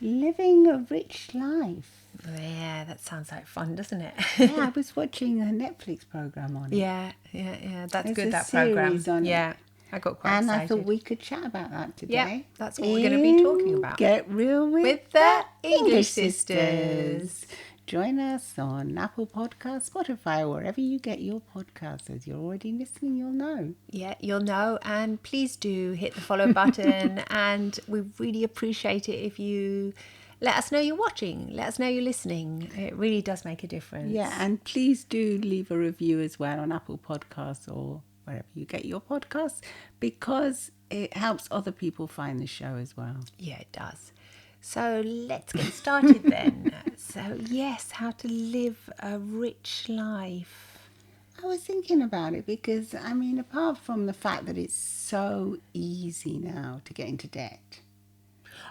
Living a rich life. Yeah, that sounds like fun, doesn't it? Yeah, I was watching a Netflix program on it. Yeah. That's There's good, a that program. series on it. Yeah, I got quite And excited. I thought we could chat about that today. Yeah, that's what we're going to be talking about. Get Real With the English Sisters. Join us on Apple Podcasts, Spotify, or wherever you get your podcasts. As you're already listening, you'll know. Yeah, you'll know. And please do hit the follow button. And we really appreciate it if you let us know you're watching. Let us know you're listening. It really does make a difference. Yeah, and please do leave a review as well on Apple Podcasts or wherever you get your podcasts, because it helps other people find the show as well. Yeah, it does. So let's get started then. So yes, how to live a rich life. I was thinking about it because, I mean, apart from the fact that it's so easy now to get into debt.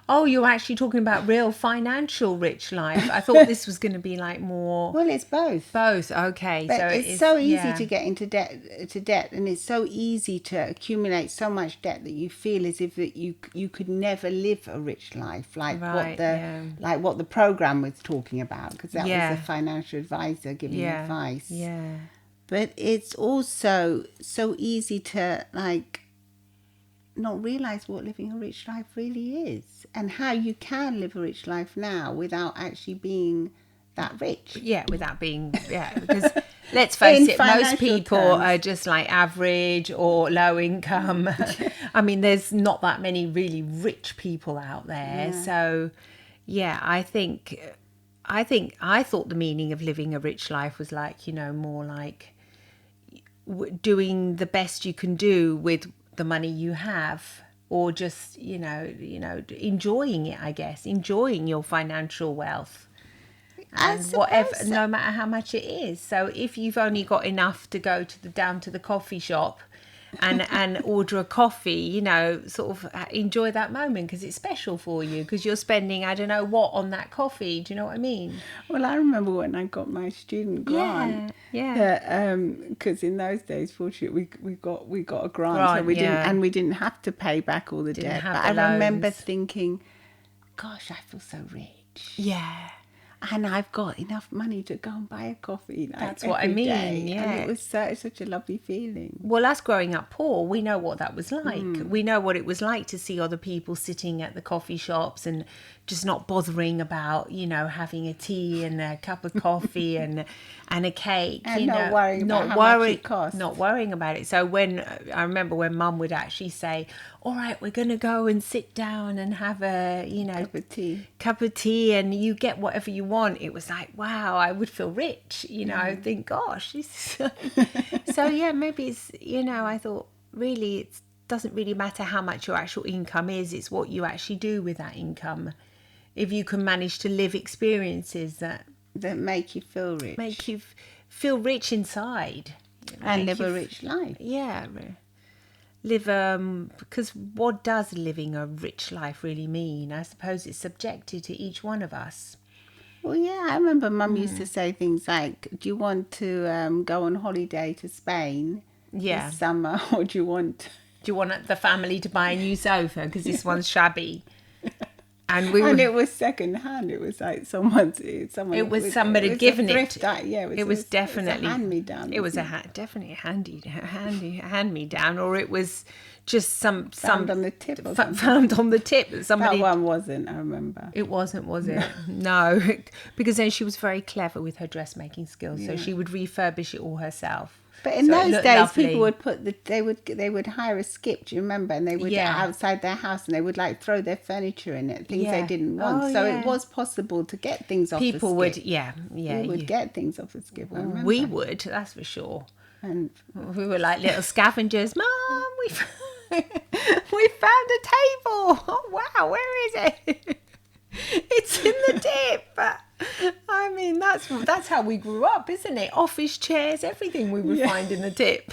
Oh, you're actually talking about real financial rich life. I thought this was going to be like more... Well, it's both. Both, okay. But So it's so easy to get into debt, and it's so easy to accumulate so much debt that you feel as if that you could never live a rich life, like what the program was talking about, because that was a financial advisor giving advice. Yeah. But it's also so easy to not realize what living a rich life really is, and how you can live a rich life now without actually being that rich. Yeah, without being, because let's face it, most people are just like average or low income. I mean, there's not that many really rich people out there. Yeah. So, yeah, I thought the meaning of living a rich life was like, more like doing the best you can do with the money you have, or just enjoying it, I guess, enjoying your financial wealth, and whatever, no matter how much it is. So if you've only got enough to go down to the coffee shop and order a coffee, sort of enjoy that moment, because it's special for you, because you're spending I don't know what on that coffee. Do you know what I mean? Well, I remember when I got my student grant. Because in those days, fortunately, we got a grant, so we didn't have to pay back all the debt. But I remember thinking, gosh, I feel so rich. Yeah. And I've got enough money to go and buy a coffee. That's what I mean. Day. Yeah, and it was such a lovely feeling. Well, us growing up poor, we know what that was like. We know what it was like to see other people sitting at the coffee shops and just not bothering about, having a tea and a cup of coffee and a cake. And not worrying about how much it costs. Not worrying about it. So I remember when Mum would actually say, all right, we're going to go and sit down and have a, cup of tea, and you get whatever you want. It was like, wow, I would feel rich. I think, gosh. So yeah, maybe it's, I thought really it doesn't really matter how much your actual income is. It's what you actually do with that income. If you can manage to live experiences that make you feel rich. Make you feel rich inside. And live a rich life. Yeah. Because what does living a rich life really mean? I suppose it's subjective to each one of us. Well, yeah, I remember Mum used to say things like, do you want to go on holiday to Spain this summer, or do you want the family to buy a new sofa because this one's shabby? And it was second hand. It was like somebody given it. It was definitely a hand me down. It was definitely a hand me down, or it was just some found on the tip. Found on the tip that somebody. That one wasn't. I remember. It wasn't, was it? No, because then she was very clever with her dressmaking skills, so she would refurbish it all herself. But in those days, people would they would hire a skip. Do you remember? And they would get outside their house, and they would throw their furniture in it, things they didn't want. It was possible to get things off the skip. People would, we would get things off the skip. I remember. We would, that's for sure. And we were like little scavengers. Mum, we found a table. Oh wow, where is it? It's in the dip. I mean, that's how we grew up, isn't it? Office chairs, everything we would find in the dip.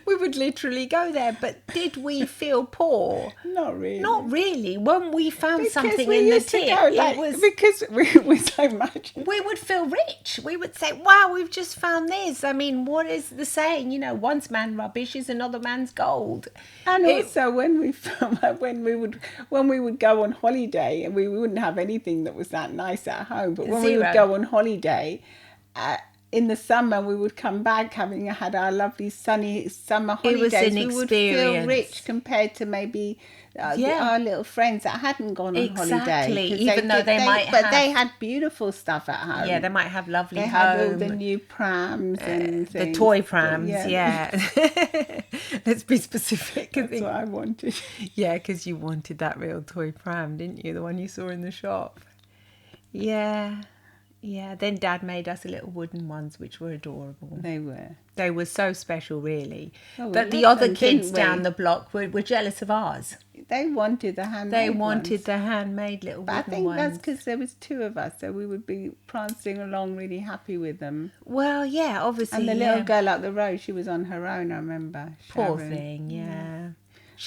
We would literally go there. But did we feel poor? Not really. Not really. When we found Because something we in the used to tip, go, like, it was... because we were so much. We would feel rich. We would say, wow, we've just found this. I mean, what is the saying? You know, once man rubbish is another man's gold. And also when we would go on holiday, and we wouldn't have anything that was that nice at home, but when we would go on holiday, in the summer we would come back having had our lovely sunny summer holidays. It was an we would feel experience. rich compared to maybe our little friends that hadn't gone on holiday. Even though they they had beautiful stuff at home. Yeah, they might have lovely They home. had all the new prams and things. The toy prams, yeah. Let's be specific. That's what I wanted. Yeah, because you wanted that real toy pram, didn't you? The one you saw in the shop. Yeah. Yeah, then Dad made us little wooden ones, which were adorable. They were. They were so special, really. Oh, but the other kids down the block were jealous of ours. They wanted the handmade the handmade little wooden ones. I think that's because there was two of us, so we would be prancing along really happy with them. Well, yeah, obviously. And the little girl up the road, she was on her own, I remember. Poor thing, yeah.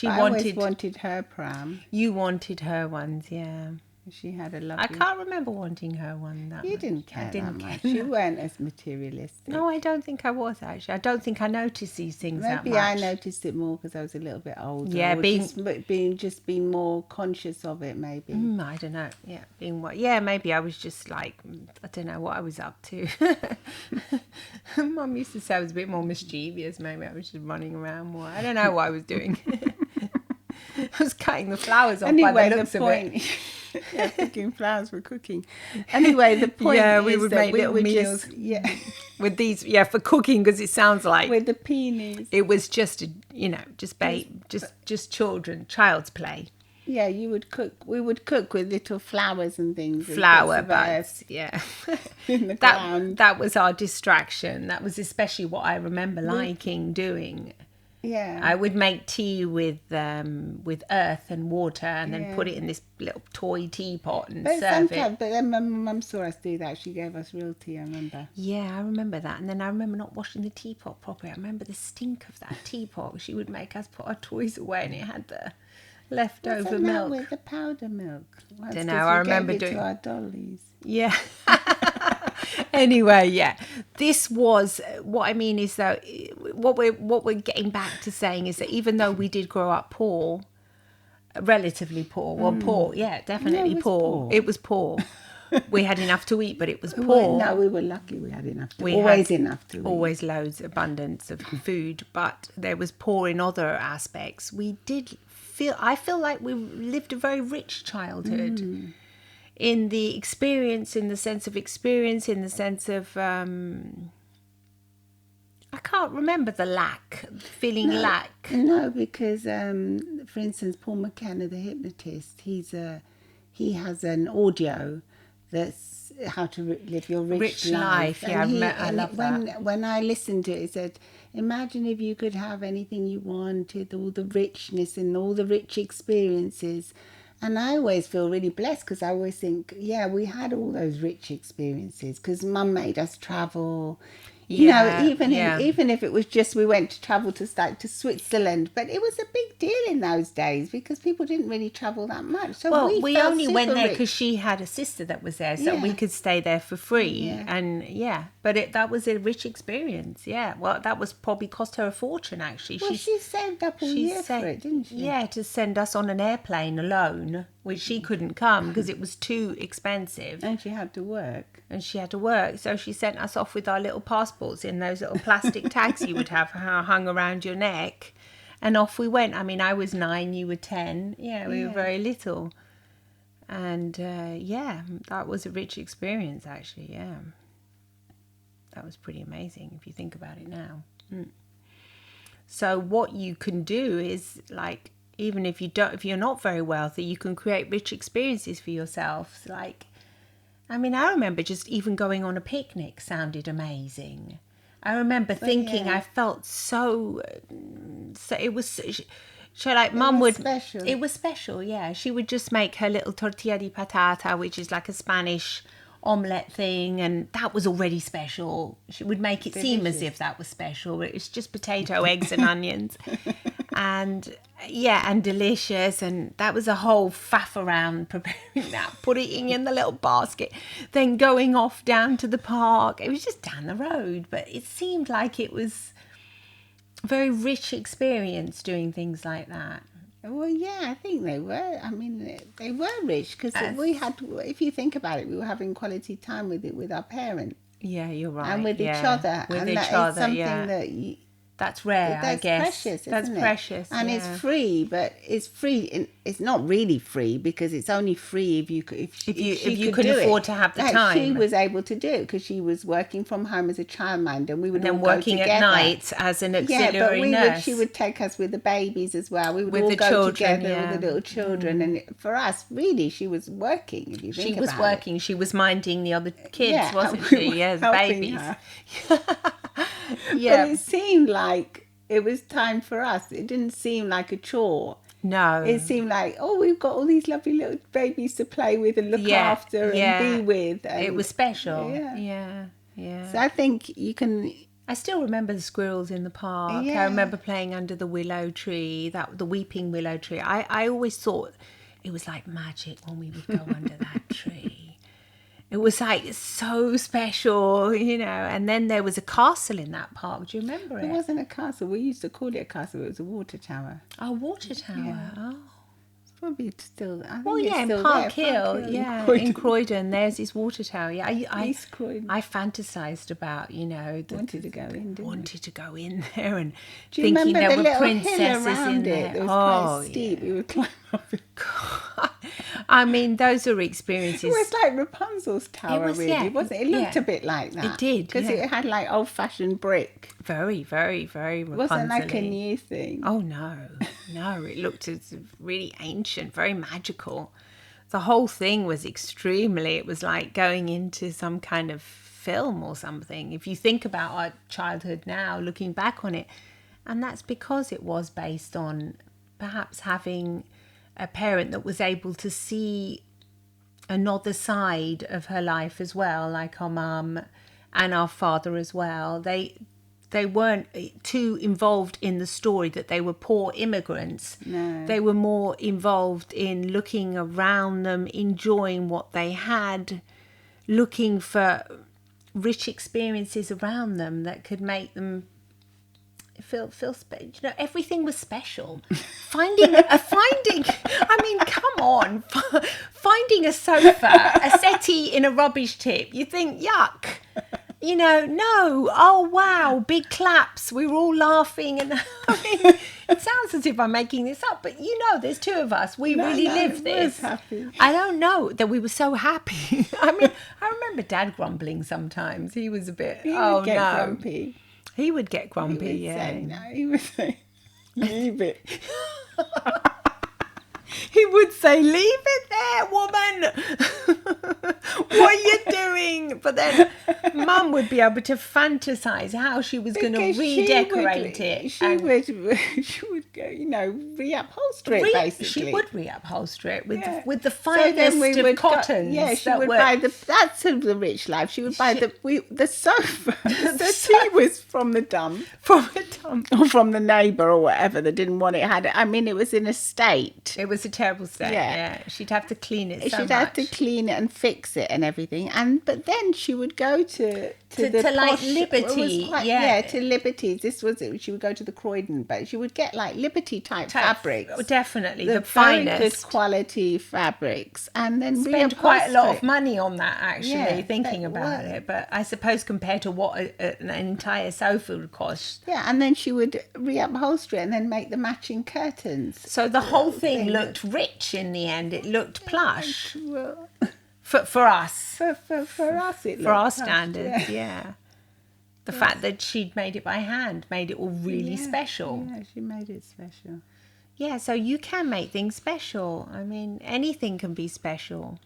I always wanted her pram. You wanted her ones, yeah. She had a lovely... I can't remember wanting her one that You much. didn't care that much. You weren't as materialistic. No, I don't think I was, actually. I don't think I noticed these things that much. Maybe I noticed it more because I was a little bit older. Yeah, or being more conscious of it, maybe. I don't know. Yeah, maybe I was just like, I don't know what I was up to. Mum used to say I was a bit more mischievous. Maybe I was just running around more. I don't know what I was doing. I was cutting the flowers off by the looks of it. Yeah, picking flowers for cooking. Anyway, the point we is would that make we little would meals. with these, for cooking, because it sounds like with the peonies. It was just just child's play. Yeah, you would cook. We would cook with little flowers and things. Flower buds, yeah. In the ground. That was our distraction. That was especially what I remember liking doing. Yeah, I would make tea with earth and water, and then put it in this little toy teapot and serve it. But then my mum saw us do that. She gave us real tea, I remember. Yeah, I remember that. And then I remember not washing the teapot properly. I remember the stink of that teapot. She would make us put our toys away, and it had the leftover milk. With the powder milk. I don't know. I remember doing to our dollies. Yeah. Anyway, yeah, this was what I mean is that what we're getting back to saying is that even though we did grow up poor, relatively poor, poor, yeah, definitely poor. It was poor. We had enough to eat, but it was poor. No, we were lucky. We had enough. Enough to eat. Always loads, abundance of food, but there was poor in other aspects. I feel like we lived a very rich childhood. In the experience, in the sense of, I can't remember the lack, lack. No, because, for instance, Paul McKenna, the hypnotist, he has an audio that's how to live your rich life. Yeah, I love that. When I listened to it, it said, imagine if you could have anything you wanted, all the richness and all the rich experiences. And I always feel really blessed because I always think, yeah, we had all those rich experiences because Mum made us travel. You know, even if it was just we went to travel to Switzerland, but it was a big deal in those days because people didn't really travel that much. So we only went there because she had a sister that was there, so we could stay there for free. Yeah. And but that was a rich experience. Yeah, well, that was probably cost her a fortune actually. Well, she saved up all year for it, didn't she? Yeah, to send us on an airplane alone, which she couldn't come because it was too expensive. And she had to work. So she sent us off with our little passports in those little plastic tags you would have hung around your neck. And off we went. I mean, I was 9, you were 10. Yeah, we were very little. And that was a rich experience, actually, yeah. That was pretty amazing if you think about it now. So what you can do is, like, even if you're not very wealthy, you can create rich experiences for yourself. Like, I mean, I remember just even going on a picnic sounded amazing. I remember thinking I felt so it was Mum would special. It was special, yeah. She would just make her little tortilla de patata, which is like a Spanish omelette thing, and that was already special. She would make it seem as if that was special. It was just potato, eggs and onions. And and delicious. And that was a whole faff around preparing that, putting it in the little basket, then going off down to the park. It was just down the road, but it seemed like it was a very rich experience doing things like that. Well, yeah, I think they were. I mean, they were rich because we had, if you think about it, we were having quality time with our parents. Yeah, you're right. And with each other. With and each that other, is something that that's rare, I guess. Precious, that's isn't it? Precious, and it's free, but it's free. It's not really free because it's only free if you could afford to have the time. She was able to do it because she was working from home as a childminder, and we would all go together. Working at night as an auxiliary nurse. She would take us with the babies as well. We would with all the go children, together with the little children, and for us, really, she was working. If you think she was about working. It. She was minding the other kids, wasn't she? Yeah, the babies. But it seemed like it was time for us. It didn't seem like a chore. No. It seemed like, we've got all these lovely little babies to play with and look after and be with. And it was special. Yeah. So I think you can... I still remember the squirrels in the park. I remember playing under the willow tree, the weeping willow tree. I always thought it was like magic when we would go under that tree. It was like so special, and then there was a castle in that park. Do you remember it? It wasn't a castle. We used to call it a castle. It was a water tower. Oh, water tower. Yeah. Oh. It's probably still... in Park Hill. In Croydon. There's this water tower. Yeah, East Croydon. I fantasised about, wanted to go in, wanted to go in there and do you thinking remember there the were princesses in there. It was quite steep. We would climb up it. I mean, those are experiences. It was like Rapunzel's tower, really, wasn't it? It looked a bit like that. It did, because it had like old-fashioned brick. Very, very, very Rapunzel. It wasn't like a new thing. Oh no, it looked really ancient, very magical. The whole thing was extremely. It was like going into some kind of film or something. If you think about our childhood now, looking back on it, and that's because it was based on perhaps having a parent that was able to see another side of her life as well, like our mum and our father as well. They weren't too involved in the story that they were poor immigrants. No. They were more involved in looking around them, enjoying what they had, looking for rich experiences around them that could make them feel everything was special. Finding I mean, come on, finding a sofa, a settee in a rubbish tip, you think yuck, no, oh wow, big claps, we were all laughing, and I mean, it sounds as if I'm making this up, but there's two of us, we really lived this. I don't know that we were so happy. I mean, I remember Dad grumbling sometimes. He was a bit grumpy. He would get grumpy, He would say, leave it. He would say, leave it there, woman. What are you doing? But then Mum would be able to fantasize how she was going to redecorate it. She would go, reupholster it, basically. She would reupholster it with the finest of cottons. She would buy that's the rich life. She would buy the sofa. The settee was from the dump. From the dump. Or from the neighbour or whatever that didn't want it. It was in a state. It was a terrible state. Yeah. She'd have to clean it. She'd have to clean it and fix it and everything. But then she would go to like Liberty. To Liberty's. This was it. She would go to the Croydon, but she would get like Liberty type fabrics. Definitely the finest, very good quality fabrics, and then spend quite a lot of money on that. Actually, thinking about it, but I suppose compared to what an entire sofa would cost. Yeah, and then she would reupholster it and then make the matching curtains. So the whole thing looked rich in the end. It looked plush. For us. For us, it looked for our plush, standards, yeah. The fact that she'd made it by hand made it all really special. Yeah, she made it special. Yeah, so you can make things special. I mean, anything can be special.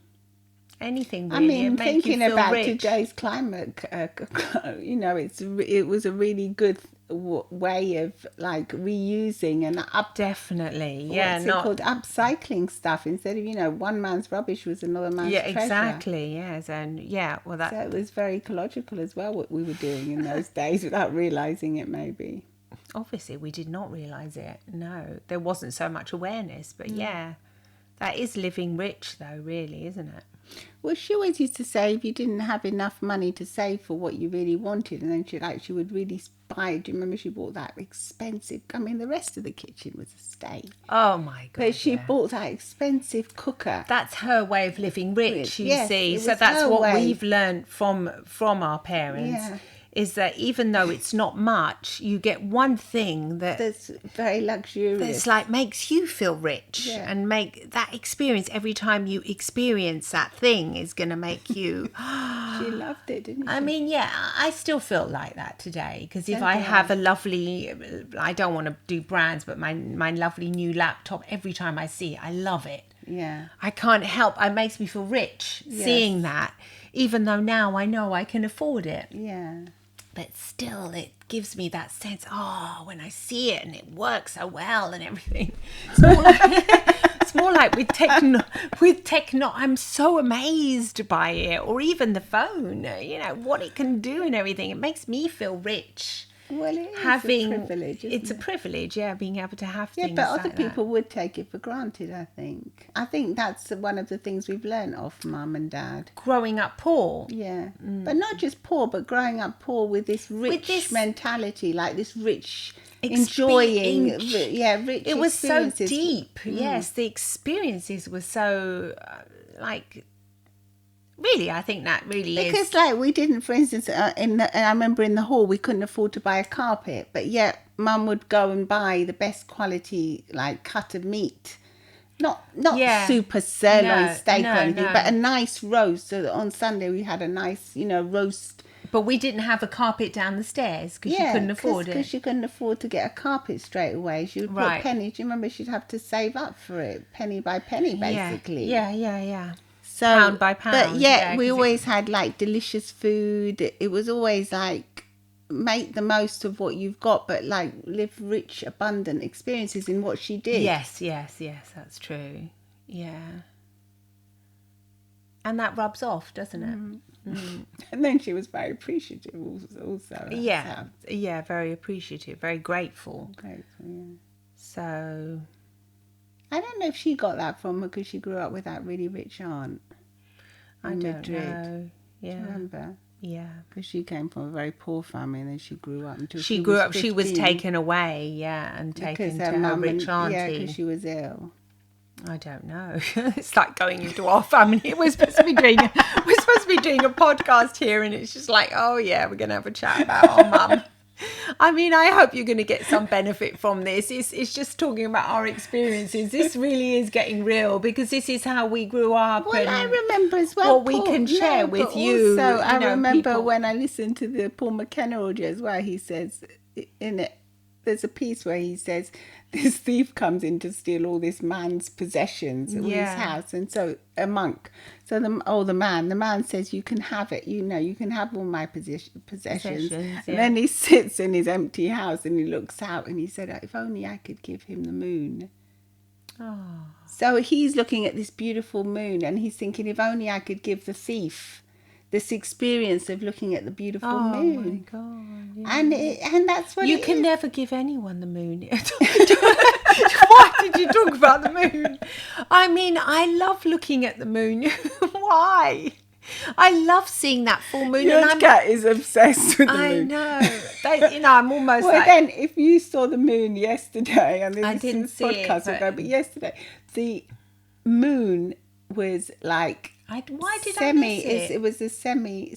Anything really. I mean, thinking about rich. today's climate, it was a really good way of like reusing and definitely called upcycling stuff, instead of one man's rubbish was another man's treasure. Exactly, yes. And so it was very ecological as well, what we were doing in those days, without realizing it. Maybe obviously we did not realize it. No, there wasn't so much awareness, but that is living rich though, really, isn't it? Well, she always used to say if you didn't have enough money to save for what you really wanted, and then she would really buy. Do you remember she bought that expensive? I mean, the rest of the kitchen was a stay. Oh my God! But she bought that expensive cooker. That's her way of living rich. You see, so that's what we've learned from our parents. Yeah. Is that even though it's not much, you get one thing that's very luxurious. That's like makes you feel rich, and make that experience every time you experience that thing is going to make you. She loved it, didn't she? I mean, I still feel like that today, because if I have a lovely, I don't want to do brands, but my lovely new laptop, every time I see it, I love it. Yeah. I can't help. It makes me feel rich seeing that, even though now I know I can afford it. Yeah. But still, it gives me that sense, when I see it and it works so well and everything. It's more like with techno, I'm so amazed by it. Or even the phone, what it can do and everything. It makes me feel rich. Well, it is a privilege, it's a privilege, being able to have things but like other people would take it for granted, I think. I think that's one of the things we've learned off Mum and Dad. Growing up poor. Yeah. But not just poor, but growing up poor with this rich mentality, like this rich, enjoying, rich It was so experiences. deep, yes. The experiences were so, really, I think that really is. Because, like, we didn't, for instance, I remember in the hall, we couldn't afford to buy a carpet, but yet Mum would go and buy the best quality, like, cut of meat. Not super sirloin steak or anything, but a nice roast. So that on Sunday we had a nice, roast. But we didn't have a carpet down the stairs because she couldn't afford it. Because she couldn't afford to get a carpet straight away. She would put pennies. Do you remember she'd have to save up for it, penny by penny, basically. Yeah. So, pound by pound. But we always had like delicious food. It was always like make the most of what you've got, but like live rich, abundant experiences in what she did. Yes, that's true. Yeah. And that rubs off, doesn't it? Mm. And then she was very appreciative also. Yeah, very appreciative, very grateful. Yeah. So I don't know if she got that from her because she grew up with that really rich aunt. I don't know. Yeah. Do you remember? Yeah. Because she came from a very poor family and then she grew up until she grew up. 15. She was taken away, and taken to her rich auntie. Yeah, because she was ill. I don't know. It's like going into our family. We're supposed to be doing a podcast here, and it's just like, oh yeah, we're gonna have a chat about our mum. I mean, I hope you're going to get some benefit from this. It's just talking about our experiences. This really is getting real because this is how we grew up. Well, I remember as well. What we can share with you. Also, I remember when I listened to the Paul McKenna audio as well. He says in it, there's a piece where he says this thief comes in to steal all this man's possessions in his house, and so a monk. So the man says, you can have it, you can have all my possessions. And then he sits in his empty house and he looks out and he said, if only I could give him the moon. Oh. So he's looking at this beautiful moon and he's thinking, if only I could give the thief this experience of looking at the beautiful moon. Oh my God! Yeah. And that's what you can never give anyone the moon. Why did you talk about the moon? I mean, I love looking at the moon. Why? I love seeing that full moon. Your cat is obsessed with the moon. I know. I'm almost well, then, if you saw the moon yesterday, and I didn't see podcast it, but yesterday, the moon was like. Why did I miss it? It was a semi.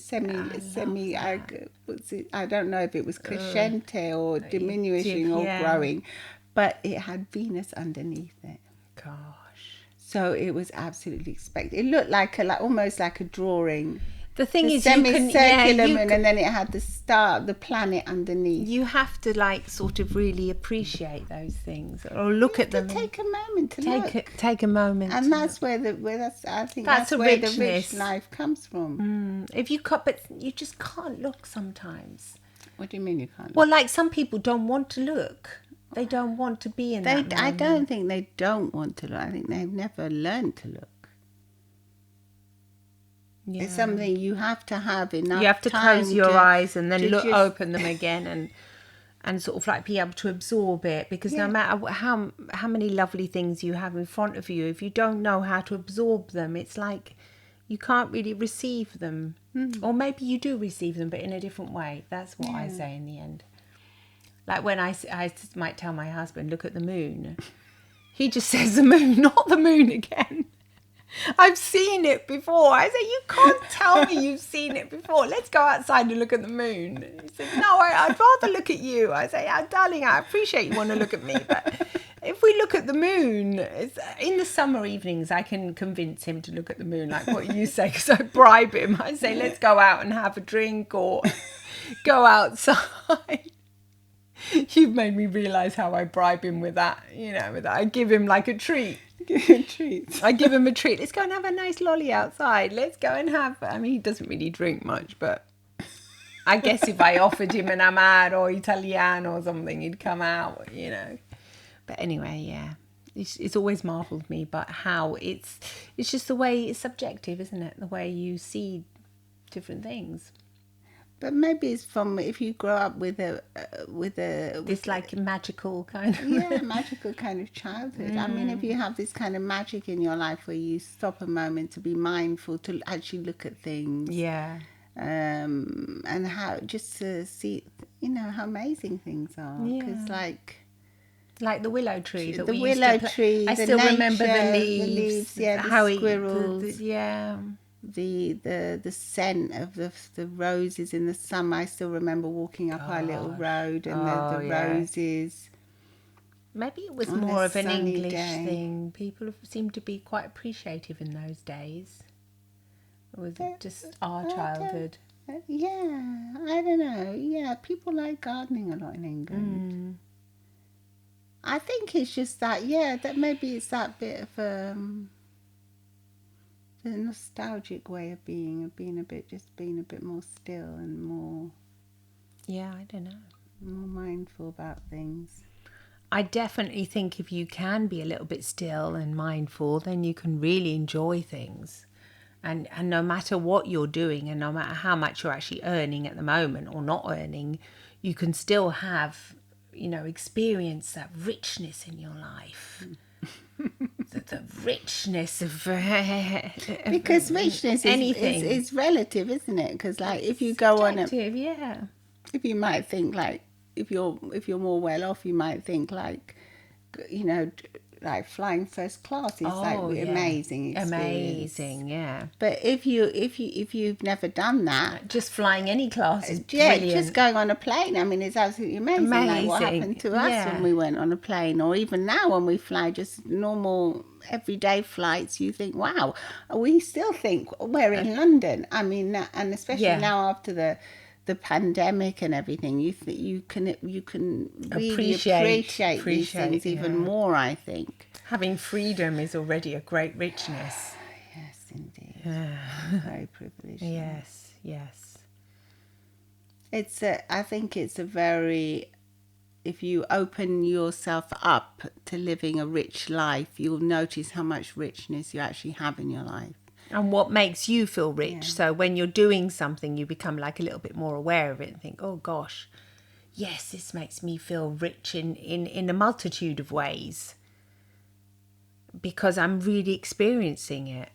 I don't know if it was crescente or diminishing or growing, but it had Venus underneath it. Gosh! So it was absolutely spectacular. It looked like almost like a drawing. The thing is, semicircular moon, and then it had the star, the planet underneath. You have to sort of really appreciate those things, or look at them. Take a moment to look. Take a moment, and that's where the rich life comes from. If you can't, but you just can't look sometimes. What do you mean you can't look? Well, like some people don't want to look. They don't want to be in that moment. I don't think they don't want to look. I think they've never learned to look. Yeah. It's something you have to have enough time. You have to close your eyes and then open them again and sort of like be able to absorb it, because no matter how many lovely things you have in front of you, if you don't know how to absorb them, it's like you can't really receive them. Or maybe you do receive them, but in a different way. That's what I say in the end. Like when I might tell my husband, look at the moon. He just says the moon, not the moon again. I've seen it before. I say, you can't tell me you've seen it before. Let's go outside and look at the moon. He said, no, I'd rather look at you. I say, darling, I appreciate you want to look at me, but if we look at the moon, in the summer evenings, I can convince him to look at the moon, like what you say, because I bribe him. I say, let's go out and have a drink or go outside. You've made me realise how I bribe him with that, with that. I give him like a treat. I give him a treat. Let's go and have a nice lolly outside. Let's go and have... I mean, he doesn't really drink much, but I guess if I offered him an Amaro or Italiano or something, he'd come out, But anyway, yeah. It's always marvelled me, but how it's just the way it's subjective, isn't it? The way you see different things. But maybe it's from if you grow up with this like magical kind of magical kind of childhood. I mean, if you have this kind of magic in your life where you stop a moment to be mindful, to actually look at things, and how just to see, how amazing things are. Because like the willow tree, the willow tree. I still remember the leaves, the squirrels, the the scent of the roses in the summer. I still remember walking up our little road and the roses. Maybe it was more of an English thing. People seem to be quite appreciative in those days. Or was it just our childhood? I don't know. Yeah, people like gardening a lot in England. I think it's just that, that maybe it's that bit of the nostalgic way of being a bit more still and more... Yeah, I don't know. More mindful about things. I definitely think if you can be a little bit still and mindful, then you can really enjoy things. And no matter what you're doing and no matter how much you're actually earning at the moment or not earning, you can still have, experience that richness in your life. The richness of because richness is relative, isn't it? Because like if you go on if you might think like if you're more well off, you might think like like flying first class is amazing experience. Yeah. But if you've never done that, just flying any class is brilliant. Just going on a plane, I mean, it's absolutely amazing. Like what happened to us when we went on a plane, or even now when we fly just normal everyday flights, you think, wow, we still think we're in London. I mean, and especially now after the pandemic and everything, you can really appreciate these things even more, I think. Having freedom is already a great richness. Yes, indeed. I'm very privileged. Yes. I think it's a very... If you open yourself up to living a rich life, you'll notice how much richness you actually have in your life. And what makes you feel rich. So when you're doing something, you become like a little bit more aware of it and think, oh gosh, yes, this makes me feel rich in a multitude of ways because I'm really experiencing it.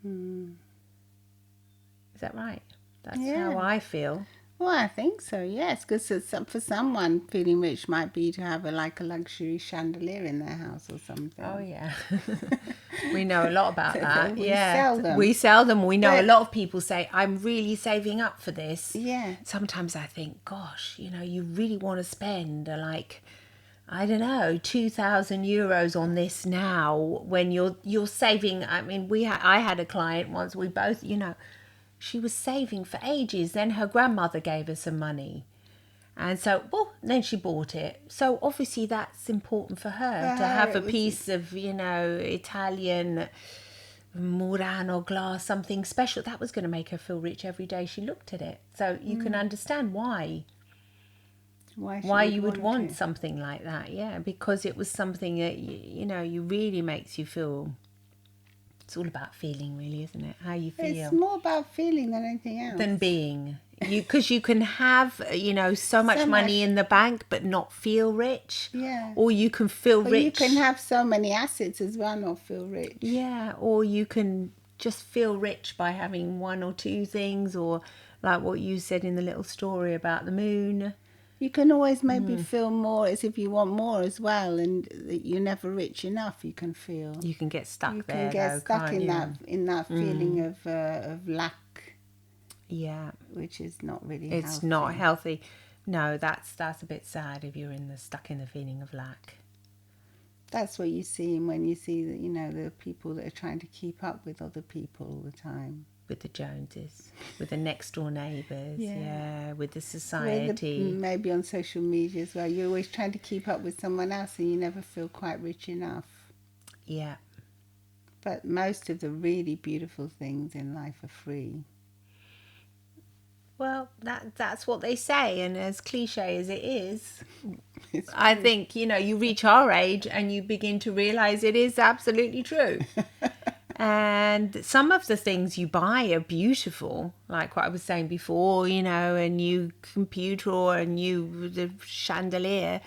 Is that right? That's how I feel. Well, I think so, yes, because for someone, feeling rich might be to have a luxury chandelier in their house or something. Oh, yeah. We know a lot about that. We sell them. We know a lot of people say, I'm really saving up for this. Yeah. Sometimes I think, gosh, you really want to spend I don't know, 2,000 euros on this now when you're saving. I mean, I had a client once, we both, she was saving for ages. Then her grandmother gave her some money. And so, then she bought it. So obviously that's important for her to have a piece of, Italian Murano glass, something special. That was going to make her feel rich every day she looked at it. So you can understand why you would want something like that. Yeah, because it was something that, you really makes you feel. It's all about feeling, really, isn't it? How you feel. It's more about feeling than anything else. Than being. Because you can have, so much money in the bank but not feel rich. Yeah. Or you can feel rich. You can have so many assets as well, not feel rich. Yeah, or you can just feel rich by having one or two things, or like what you said in the little story about the moon. You can always maybe feel more as if you want more as well, and you're never rich enough. You can feel. You can get stuck you there. You can get stuck in that feeling of lack. Yeah, which is not really. It's not healthy. No, that's a bit sad if you're stuck in the feeling of lack. That's what you see when you see that the people that are trying to keep up with other people all the time. With the Joneses, with the next door neighbours, with the society. Maybe on social media as well. You're always trying to keep up with someone else and you never feel quite rich enough. Yeah. But most of the really beautiful things in life are free. Well, that's what they say, and as cliche as it is, I think, you reach our age and you begin to realise it is absolutely true. And some of the things you buy are beautiful, like what I was saying before, a new computer or the chandelier,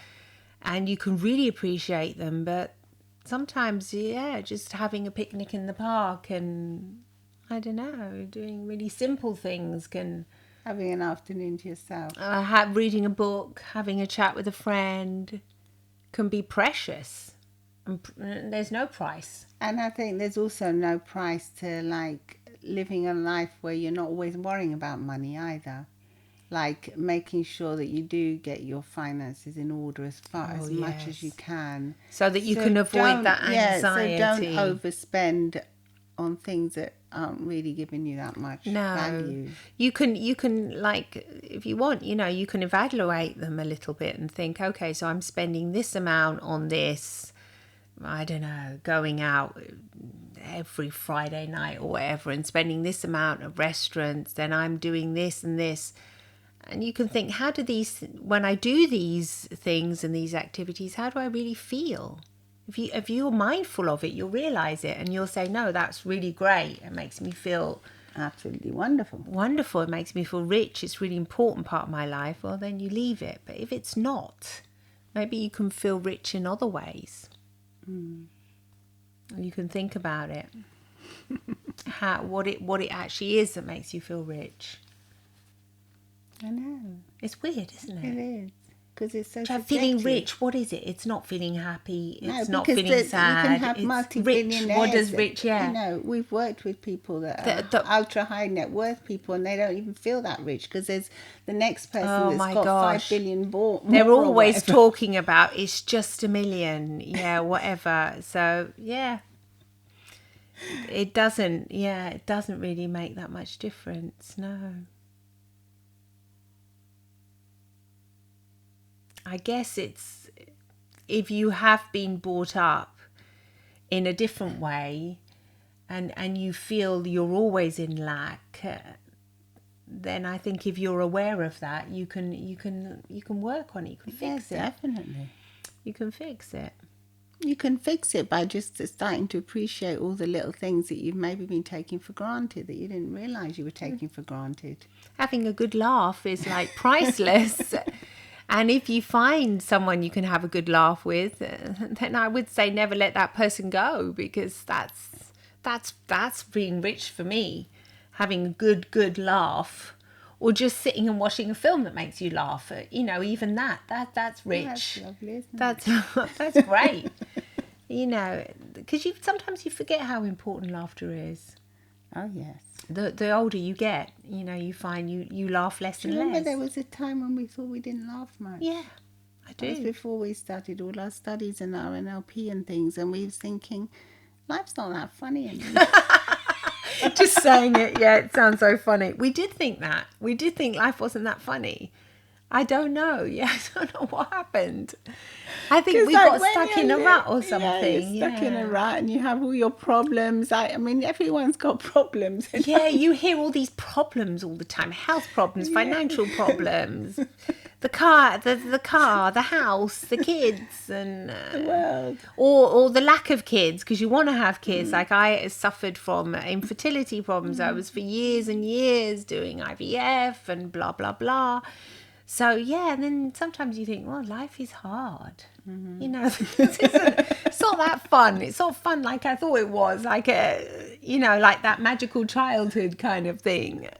and you can really appreciate them. But sometimes, just having a picnic in the park and, I don't know, doing really simple things can... Having an afternoon to yourself. Reading a book, having a chat with a friend can be precious. There's no price. And I think there's also no price to living a life where you're not always worrying about money either. Like making sure that you do get your finances in order as much as you can. So that you can avoid that anxiety. Yeah, so don't overspend on things that aren't really giving you that much value. You can if you want, you can evaluate them a little bit and think, okay, so I'm spending this amount on this, I don't know, going out every Friday night or whatever, and spending this amount at restaurants, then I'm doing this and this. And you can think, when I do these things and these activities, how do I really feel? If you're mindful of it, you'll realise it and you'll say, no, that's really great. It makes me feel... absolutely wonderful. Wonderful. It makes me feel rich. It's a really important part of my life. Well, then you leave it. But if it's not, maybe you can feel rich in other ways. You can think about it. What it actually is that makes you feel rich. I know. It's weird, isn't it? It is. Because it's so feeling rich, what is it? It's not feeling happy. It's not feeling sad. You can have multi-billionaires. Rich. What does rich, we've worked with people that are ultra-high net worth people, and they don't even feel that rich because there's the next person that's got 5 billion more. They're always talking about, it's just $1 million, whatever. So, it doesn't really make that much difference, no. I guess it's if you have been brought up in a different way and you feel you're always in lack, then I think if you're aware of that, you can work on it. You can fix it. Definitely. You can fix it. You can fix it by just starting to appreciate all the little things that you've maybe been taking for granted that you didn't realise you were taking for granted. Having a good laugh is priceless. And if you find someone you can have a good laugh with, then I would say never let that person go, because that's being rich for me. Having a good laugh, or just sitting and watching a film that makes you laugh. Even that's rich. That's lovely, isn't it? That's great. Because sometimes you forget how important laughter is. Oh yes. The older you get, you find you laugh less and less. Remember there was a time when we thought we didn't laugh much? Yeah, I do. That was before we started all our studies and our NLP and things, and we were thinking, life's not that funny anymore. Just saying it, it sounds so funny. We did think that. We did think life wasn't that funny. I don't know. Yeah, I don't know what happened. I think we like, got stuck in a rut or something. Yeah, you're stuck in a rut and you have all your problems. I mean, everyone's got problems. Yeah, you hear all these problems all the time. Health problems, financial problems. The car, the house, the kids, and the world. Or the lack of kids, because you want to have kids. Like I suffered from infertility problems. I was for years and years doing IVF and blah, blah, blah. So, yeah, and then sometimes you think, well, life is hard. You know, it's not that fun. It's not fun like I thought it was. Like, like that magical childhood kind of thing.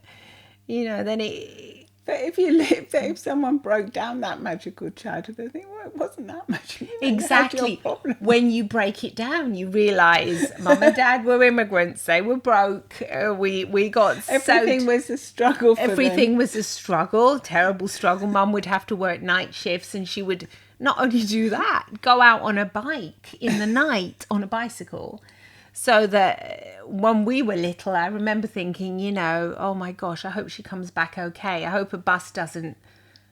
You know, then it... But if someone broke down that magical childhood, they think, well, it wasn't that much. Exactly. When you break it down, you realise Mum and Dad were immigrants. They were broke. We got everything was a struggle. Everything was a struggle, terrible struggle. Mum would have to work night shifts, and she would not only do that, go out on a bike in the night on a bicycle. So that when we were little, I remember thinking, oh my gosh, I hope she comes back okay. I hope a bus doesn't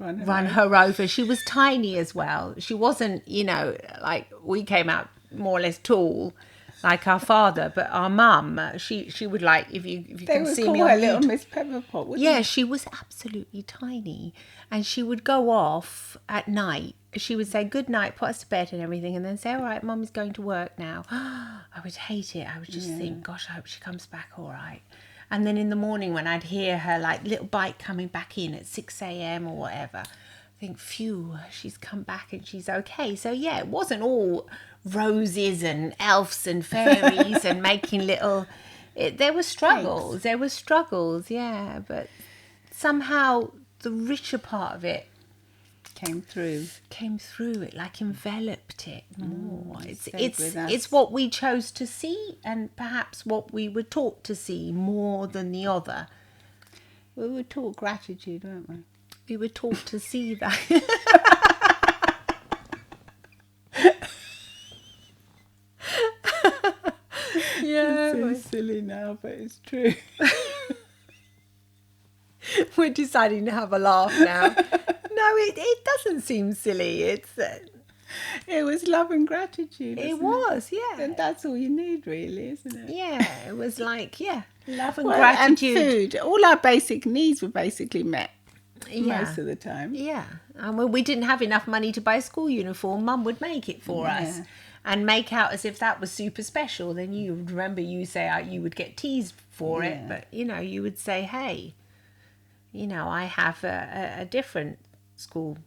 run her over. She was tiny as well. She wasn't, like we came out more or less tall, like our father, but our mum, she would like, if you can see me on her little Miss Pepperpot, wouldn't yeah, she was absolutely tiny, and she would go off at night. She would say good night, put us to bed and everything, and then say, all right, Mum is going to work now. I would hate it. I would just think, gosh, I hope she comes back all right. And then in the morning when I'd hear her like little bike coming back in at 6 a.m. or whatever, I think, phew, she's come back and she's okay. So yeah, it wasn't all roses and elves and fairies and making little... there were struggles. Thanks. There were struggles, yeah. But somehow the richer part of it came through it, like enveloped it more. It's what we chose to see, and perhaps what we were taught to see more than the other. We were taught gratitude, weren't we? We were taught to see that. Yeah, it's so silly now, but it's true. We're deciding to have a laugh now. No, it doesn't seem silly. It was love and gratitude. It was, yeah. And that's all you need, really, isn't it? Yeah, it was like, love and gratitude. And food. All our basic needs were basically met most of the time. Yeah. And when we didn't have enough money to buy a school uniform, Mum would make it for us. And make out as if that was super special. Then you would remember you would get teased for it. But, you would say, hey, I have a different school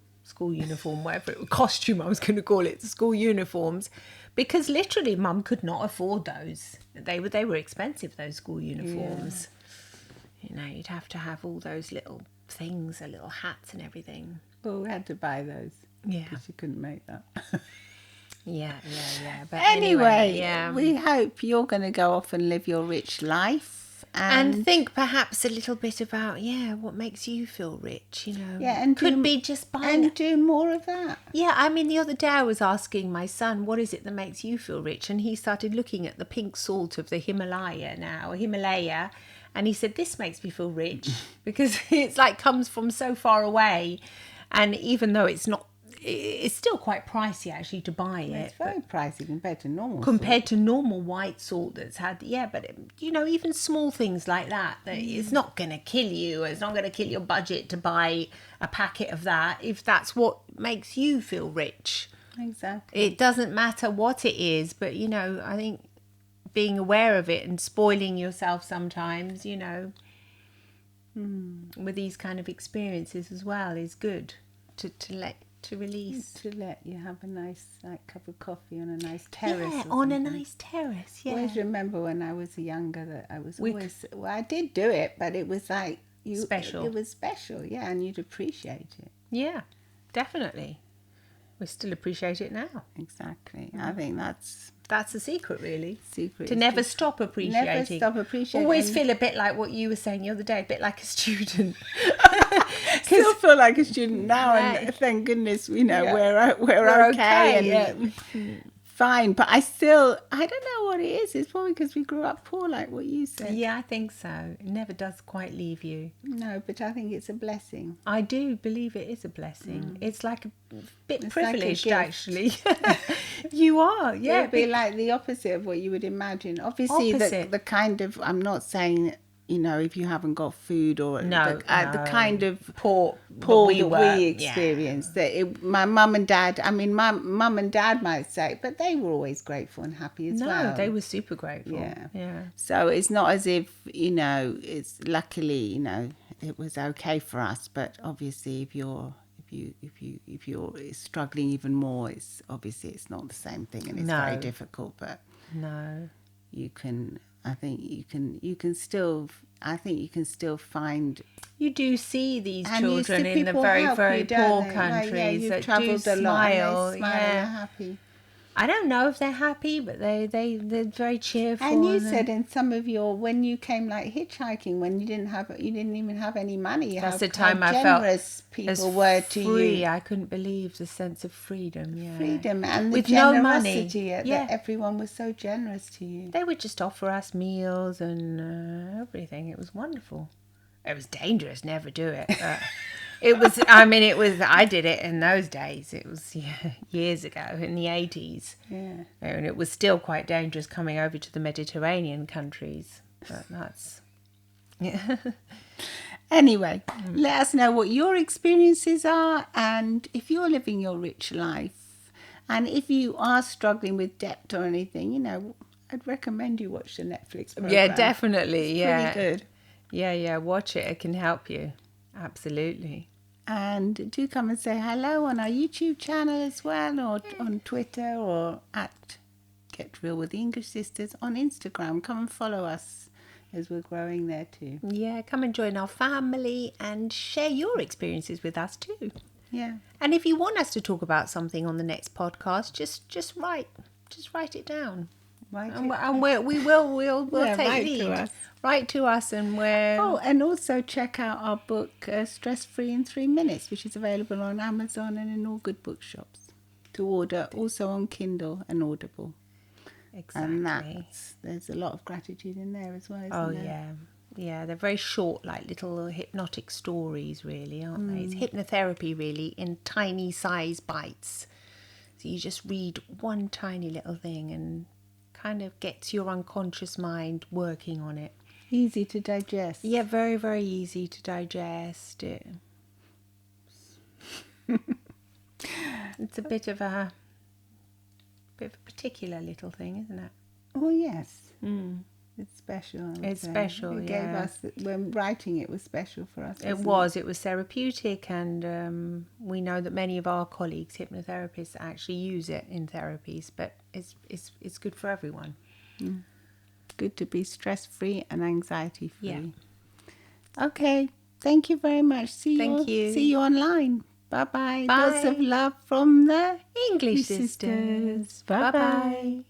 uniform, whatever it was, costume I was going to call it, school uniforms, because literally Mum could not afford those. They were expensive, those school uniforms. You'd have to have all those little things, the little hats and everything. Well, we had to buy those. Yeah. Because you couldn't make that. Yeah. But anyway, we hope you're going to go off and live your rich life. And think perhaps a little bit about, what makes you feel rich, Yeah, and could be just buying... And do more of that. Yeah, I mean, the other day I was asking my son, what is it that makes you feel rich? And he started looking at the pink salt of the Himalaya, and he said, this makes me feel rich, because it's like comes from so far away. And even though it's still quite pricey actually to buy it. It's very pricey compared to normal to normal white salt that's had, but even small things like that it's not going to kill you. It's not going to kill your budget to buy a packet of that if that's what makes you feel rich. Exactly. It doesn't matter what it is, but I think being aware of it and spoiling yourself sometimes, with these kind of experiences as well is good to release. To let you have a nice cup of coffee on a nice terrace. Yeah, on a nice terrace, I always remember when I was younger that I was I did do it, but it was like... special. It was special, and you'd appreciate it. Yeah, definitely. We still appreciate it now. Exactly. I think that's the secret, really. To never stop appreciating. Never stop appreciating. Always feel a bit like what you were saying the other day, a bit like a student. Still feel like a student now, and thank goodness, we're okay. And fine. But I don't know what it is. It's probably because we grew up poor, like what you said. Yeah, I think so. It never does quite leave you. No, but I think it's a blessing. I do believe it is a blessing. It's like a bit It's privileged, like a gift. actually. You are, yeah. It'd be like the opposite of what you would imagine. Obviously, the kind of, I'm not saying, if you haven't got food or the kind of poor that we experienced. That my mum and dad, my mum and dad might say, but they were always grateful and happy as well. No, they were super grateful. Yeah. So it's not as if, it's luckily, it was okay for us. But obviously, if you're struggling even more, it's not the same thing, and it's very difficult. But you can. I think you can still find. You do see these children in the very, very poor countries that do smile. And they're happy. I don't know if they're happy, but they're very cheerful. And you said in some of when you came like hitchhiking, when you didn't even have any money. That's the time I felt people were to you. I couldn't believe the sense of freedom. Yeah, freedom and with the generosity. No money. That everyone was so generous to you. They would just offer us meals and everything. It was wonderful. It was dangerous. Never do it. But it was. I did it in those days. It was years ago in the 80s. Yeah. And it was still quite dangerous coming over to the Mediterranean countries. But that's. Yeah. Anyway, let us know what your experiences are, and if you're living your rich life, and if you are struggling with debt or anything, I'd recommend you watch the Netflix program. Yeah, definitely. It's pretty good. Yeah, watch it. It can help you. Absolutely. And do come and say hello on our YouTube channel as well, or on Twitter, or at Get Real with the English Sisters on Instagram. Come and follow us as we're growing there too. Yeah, come and join our family and share your experiences with us too. Yeah. And if you want us to talk about something on the next podcast, just write it down. We'll take lead. Write to us, and we're... Oh, and also check out our book, Stress Free in 3 Minutes, which is available on Amazon and in all good bookshops to order, also on Kindle and Audible. Exactly. And there's a lot of gratitude in there as well, isn't there? Yeah, they're very short, like little hypnotic stories, really, aren't they? It's hypnotherapy, really, in tiny size bites. So you just read one tiny little thing and kind of gets your unconscious mind working on it. Easy to digest. Yeah, very, very easy to digest. It's a bit of a particular little thing, isn't it? Oh, yes. It's special. It's special, It gave us, when writing it was special for us. It was therapeutic, and we know that many of our colleagues, hypnotherapists, actually use it in therapies, but it's good for everyone. Good to be stress-free and anxiety-free. Yeah. Okay. Thank you very much. Thank you. See you online. Bye-bye. Bye. Lots of love from the English Sisters. Bye-bye.